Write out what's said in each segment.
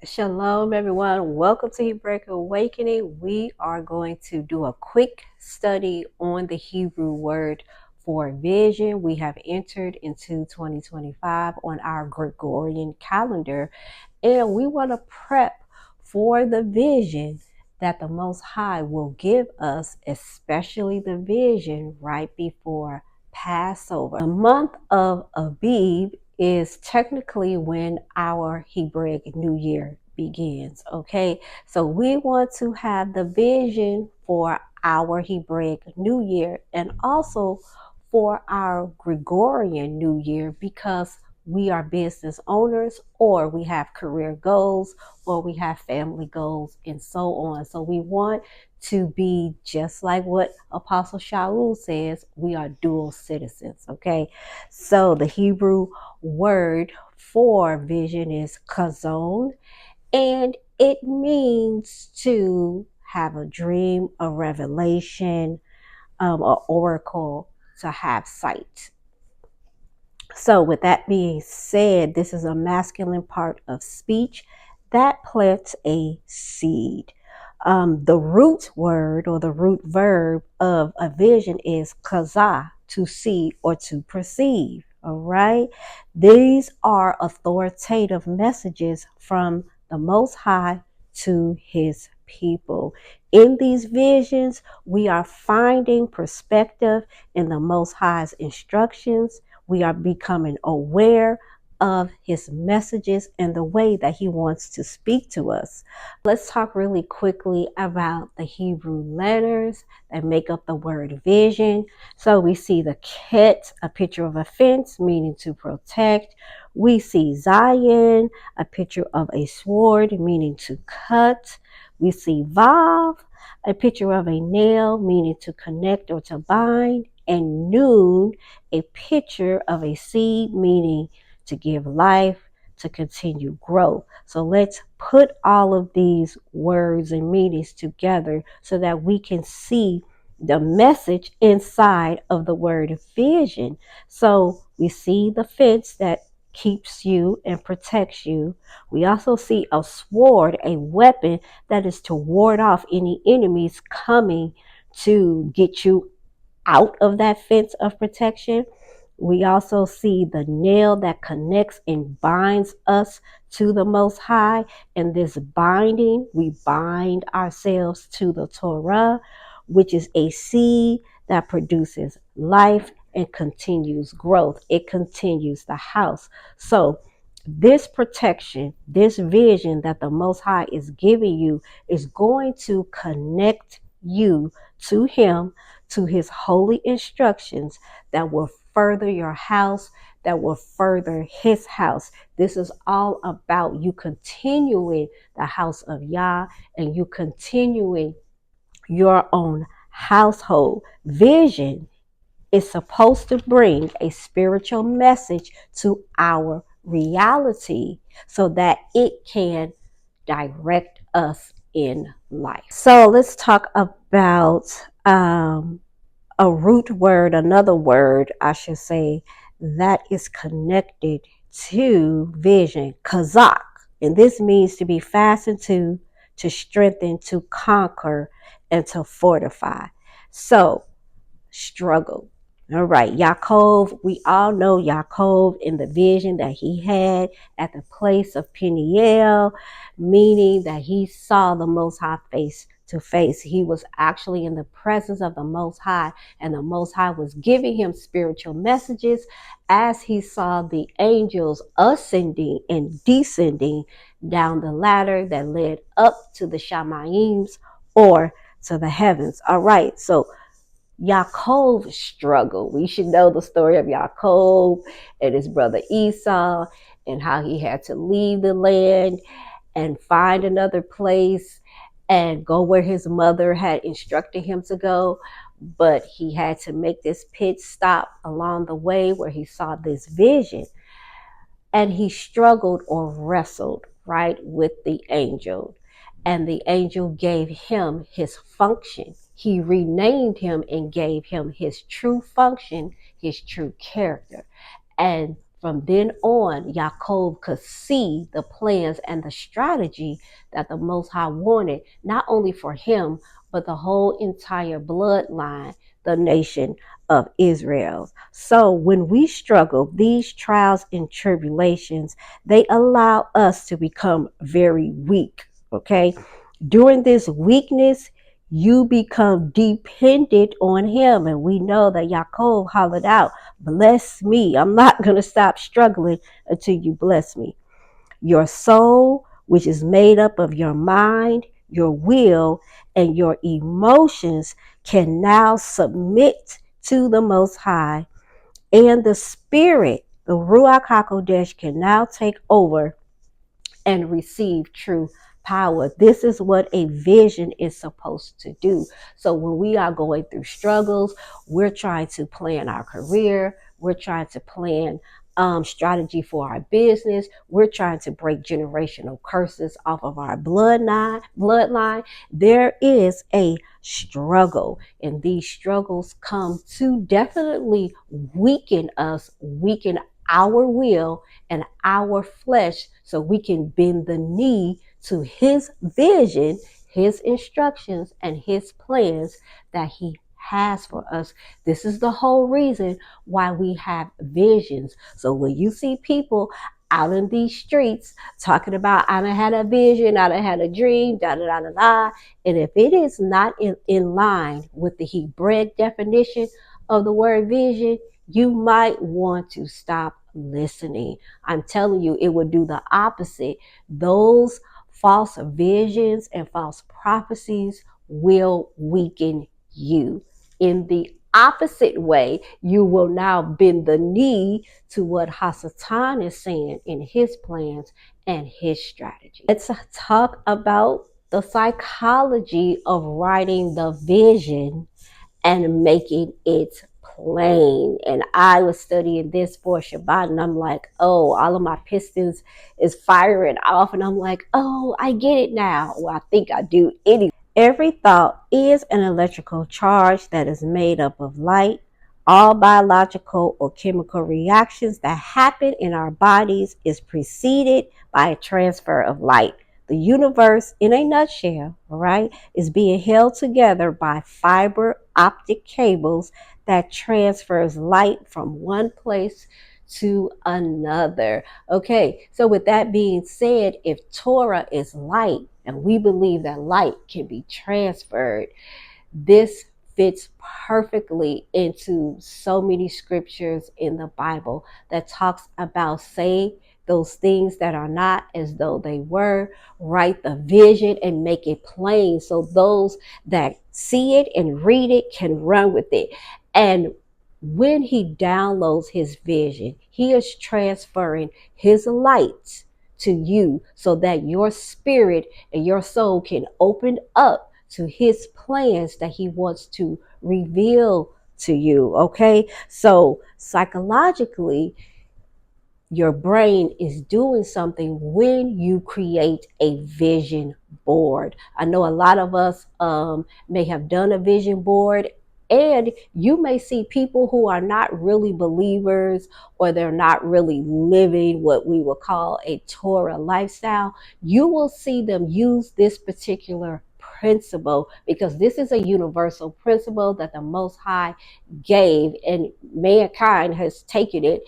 Shalom, everyone. Welcome to Hebraic Awakening. We are going to do a quick study on the Hebrew word for vision. We have entered into 2025 on our Gregorian calendar, and we want to prep for the vision that the Most High will give us, especially the vision right before Passover. The month of Abib is technically when our Hebraic New Year begins. Okay, so we want to have the vision for our Hebraic New Year and also for our Gregorian New Year, because we are business owners, or we have career goals, or we have family goals, and so on. So we want to be just like what Apostle Shaul says, we are dual citizens. Okay, so the Hebrew word for vision is kazon, and it means to have a dream, a revelation, an oracle, to have sight. So with that being said, this is a masculine part of speech that plants a seed. The root word or the root verb of a vision is kazah, to see or to perceive. All right. These are authoritative messages from the Most High to his people. In these visions, we are finding perspective in the Most High's instructions. We are becoming aware of his messages and the way that he wants to speak to us. Let's talk really quickly about the Hebrew letters that make up the word vision. So we see the ket, a picture of a fence, meaning to protect. We see Zion, a picture of a sword, meaning to cut. We see Vav, a picture of a nail, meaning to connect or to bind. And Nun, a picture of a seed, meaning to give life, to continue growth. So let's put all of these words and meanings together so that we can see the message inside of the word vision. So we see the fence that keeps you and protects you. We also see a sword, a weapon that is to ward off any enemies coming to get you out of that fence of protection. We also see the nail that connects and binds us to the Most High. And this binding, we bind ourselves to the Torah, which is a seed that produces life and continues growth. It continues the house. So this protection, this vision that the Most High is giving you is going to connect you to him, to his holy instructions that will further your house, that will further his house. This is all about you continuing the house of Yah and you continuing your own household. Vision is supposed to bring a spiritual message to our reality so that it can direct us in life. So let's talk about a root word, another word, I should say, that is connected to vision, kazak. And this means to be fastened to strengthen, to conquer, and to fortify. So, struggle. All right, Yaakov, we all know Yaakov in the vision that he had at the place of Peniel, meaning that he saw the Most High face to face. He was actually in the presence of the Most High, and the Most High was giving him spiritual messages as he saw the angels ascending and descending down the ladder that led up to the Shamayims, or to the heavens. All right, so Yaakov struggled. We should know the story of Yaakov and his brother Esau and how he had to leave the land and find another place and go where his mother had instructed him to go. But he had to make this pit stop along the way where he saw this vision. And he struggled or wrestled, right, with the angel. And the angel gave him his function. He renamed him and gave him his true function, his true character. And From then on, Yaakov could see the plans and the strategy that the Most High wanted, not only for him, but the whole entire bloodline, the nation of Israel. So when we struggle, these trials and tribulations, they allow us to become very weak. Okay. During this weakness, you become dependent on him. And we know that Yaakov hollered out, bless me. I'm not going to stop struggling until you bless me. Your soul, which is made up of your mind, your will, and your emotions, can now submit to the Most High. And the Spirit, the Ruach HaKodesh, can now take over and receive true power. This is what a vision is supposed to do. So when we are going through struggles, we're trying to plan our career, we're trying to plan strategy for our business, we're trying to break generational curses off of our bloodline. There is a struggle, and these struggles come to definitely weaken us, weaken our will and our flesh, so we can bend the knee to his vision, his instructions, and his plans that he has for us. This is the whole reason why we have visions. So when you see people out in these streets talking about, I done had a vision, I done had a dream, da da da da da, and if it is not in line with the Hebraic definition of the word vision, you might want to stop listening. I'm telling you, it would do the opposite. Those false visions and false prophecies will weaken you. In the opposite way, you will now bend the knee to what Hasatan is saying in his plans and his strategy. Let's talk about the psychology of writing the vision and making it plain. And I was studying this for Shabbat, and I'm like, oh, all of my pistons is firing off, and I'm like, oh, I get it now. Well, I think I do anyway. Every thought is an electrical charge that is made up of light. All biological or chemical reactions that happen in our bodies is preceded by a transfer of light. The universe, in a nutshell, all right, is being held together by fiber optic cables that transfers light from one place to another. Okay, so with that being said, if Torah is light and we believe that light can be transferred, this fits perfectly into so many scriptures in the Bible that talks about say those things that are not as though they were, write the vision and make it plain so those that see it and read it can run with it. And when he downloads his vision, he is transferring his light to you so that your spirit and your soul can open up to his plans that he wants to reveal to you. Okay, so psychologically, your brain is doing something when you create a vision board. I know a lot of us may have done a vision board, and you may see people who are not really believers, or they're not really living what we would call a Torah lifestyle. You will see them use this particular principle because this is a universal principle that the Most High gave, and mankind has taken it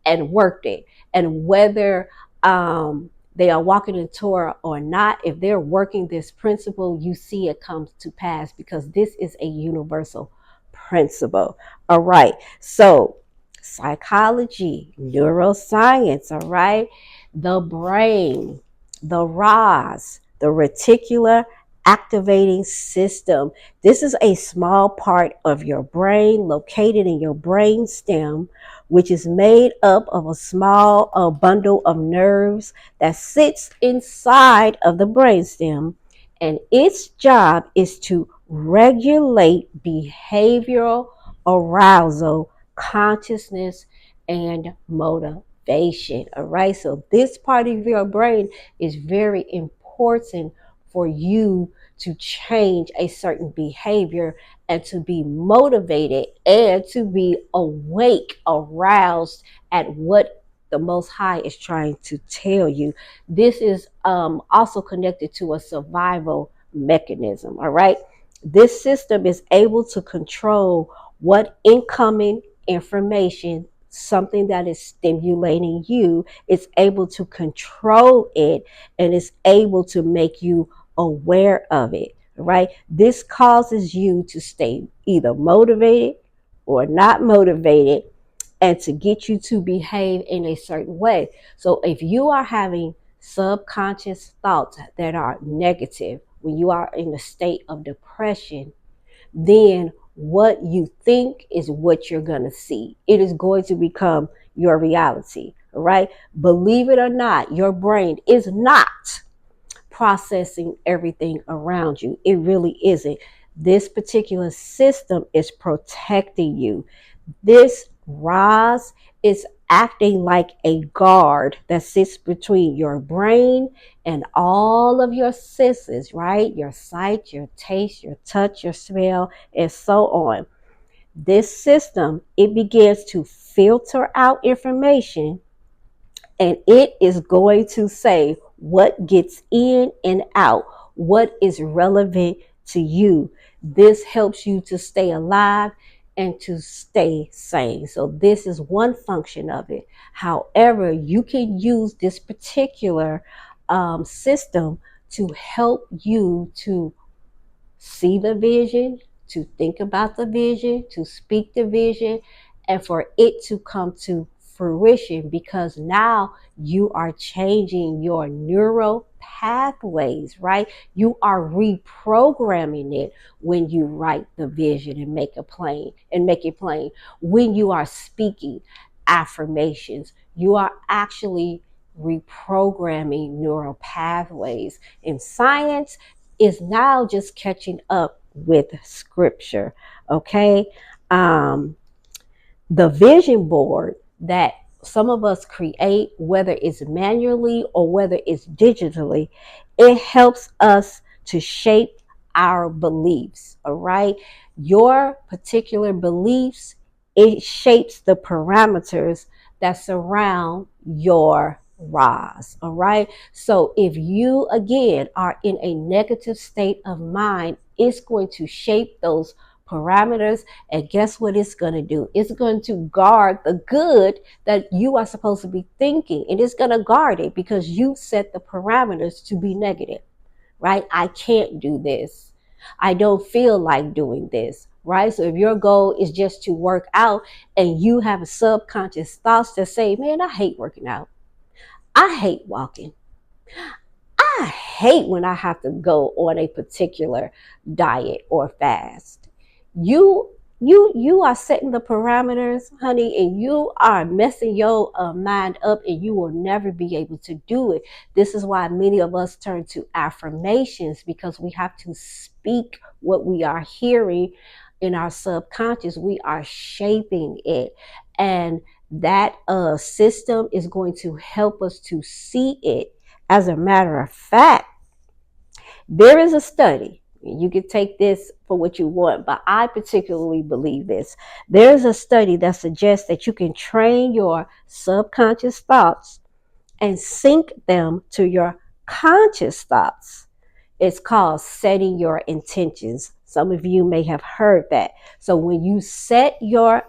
and worked it. And whether they are walking in Torah or not, if they're working this principle, you see it comes to pass because this is a universal principle. All right. So psychology, neuroscience, all right, the brain, the RAS, the reticular activating system. This is a small part of your brain located in your brain stem, which is made up of a small bundle of nerves that sits inside of the brainstem, and its job is to regulate behavioral arousal, consciousness, and motivation. All right, so this part of your brain is very important for you to change a certain behavior and to be motivated and to be awake, aroused at what the Most High is trying to tell you. This is also connected to a survival mechanism. All right. This system is able to control what incoming information, something that is stimulating you, is able to control it, and is able to make you aware of it, right? This causes you to stay either motivated or not motivated, and to get you to behave in a certain way. So if you are having subconscious thoughts that are negative, when you are in a state of depression, then what you think is what you're going to see. It is going to become your reality, right? Believe it or not, your brain is not processing everything around you. It really isn't. This particular system is protecting you. This Roz is acting like a guard that sits between your brain and all of your senses, right? Your sight, your taste, your touch, your smell, and so on. This system, it begins to filter out information, and it is going to say what gets in and out, what is relevant to you. This helps you to stay alive and to stay sane. So this is one function of it. However, you can use this particular system to help you to see the vision, to think about the vision, to speak the vision, and for it to come to fruition, because now you are changing your neural pathways, right? You are reprogramming it when you write the vision and make it plain. When you are speaking affirmations, you are actually reprogramming neural pathways. In science, is now just catching up with scripture. Okay. Um, the vision board that some of us create, whether it's manually or whether it's digitally, it helps us to shape our beliefs. All right. Your particular beliefs, it shapes the parameters that surround your rise. All right. So if you again are in a negative state of mind, it's going to shape those parameters. And guess what it's going to do? It's going to guard the good that you are supposed to be thinking. And it's going to guard it because you set the parameters to be negative, right? I can't do this. I don't feel like doing this, right? So if your goal is just to work out and you have a subconscious thoughts that say, man, I hate working out. I hate walking. I hate when I have to go on a particular diet or fast. You are setting the parameters, honey, and you are messing your mind up, and you will never be able to do it. This is why many of us turn to affirmations, because we have to speak what we are hearing in our subconscious. We are shaping it, and that system is going to help us to see it. As a matter of fact, there is a study. You can take this for what you want, but I particularly believe this. There's a study that suggests that you can train your subconscious thoughts and sync them to your conscious thoughts. It's called setting your intentions. Some of you may have heard that. So when you set your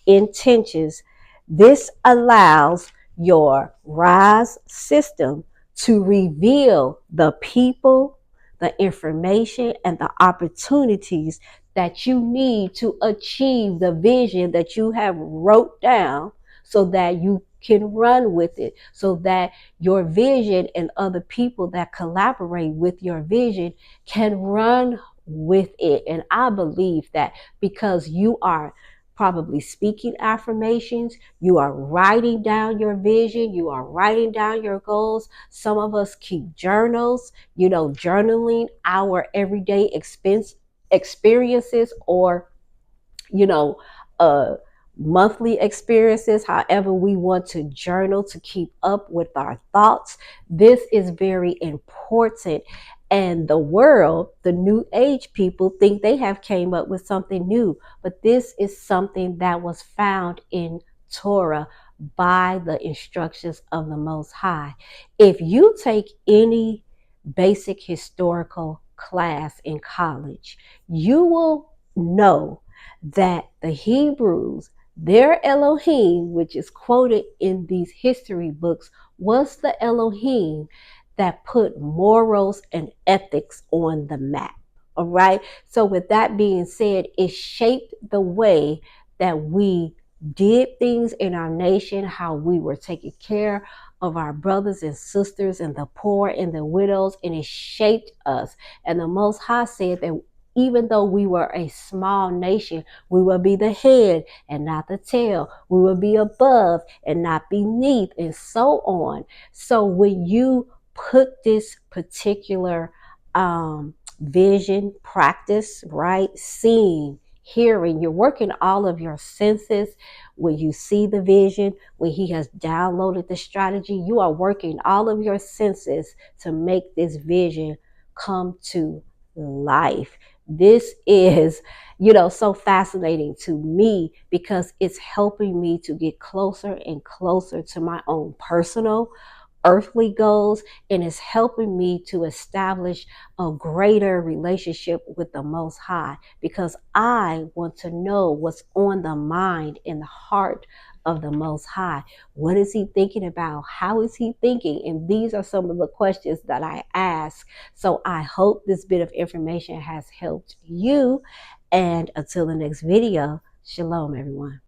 intentions, this allows your RISE system to reveal the people, the information, and the opportunities that you need to achieve the vision that you have wrote down, so that you can run with it, so that your vision and other people that collaborate with your vision can run with it. And I believe that because you are probably speaking affirmations, you are writing down your vision, you are writing down your goals. Some of us keep journals, journaling our everyday experiences, or you know, monthly experiences, however we want to journal to keep up with our thoughts. This is very important. And the world, the new age people, think they have came up with something new, but this is something that was found in Torah by the instructions of the Most High. If you take any basic historical class in college, you will know that the Hebrews, their Elohim, which is quoted in these history books, was the Elohim that put morals and ethics on the map. All right. So, with that being said, it shaped the way that we did things in our nation, how we were taking care of our brothers and sisters and the poor and the widows, and it shaped us. And the Most High said that even though we were a small nation, we will be the head and not the tail. We will be above and not beneath, and so on. So when you put this particular vision, practice, right, seeing, hearing, you're working all of your senses. When you see the vision, when he has downloaded the strategy, you are working all of your senses to make this vision come to life. This is, so fascinating to me because it's helping me to get closer and closer to my own personal earthly goals, and it's helping me to establish a greater relationship with the Most High because I want to know what's on the mind and the heart of the Most High. What is he thinking about? How is he thinking? And these are some of the questions that I ask. So I hope this bit of information has helped you. And until the next video, shalom, everyone.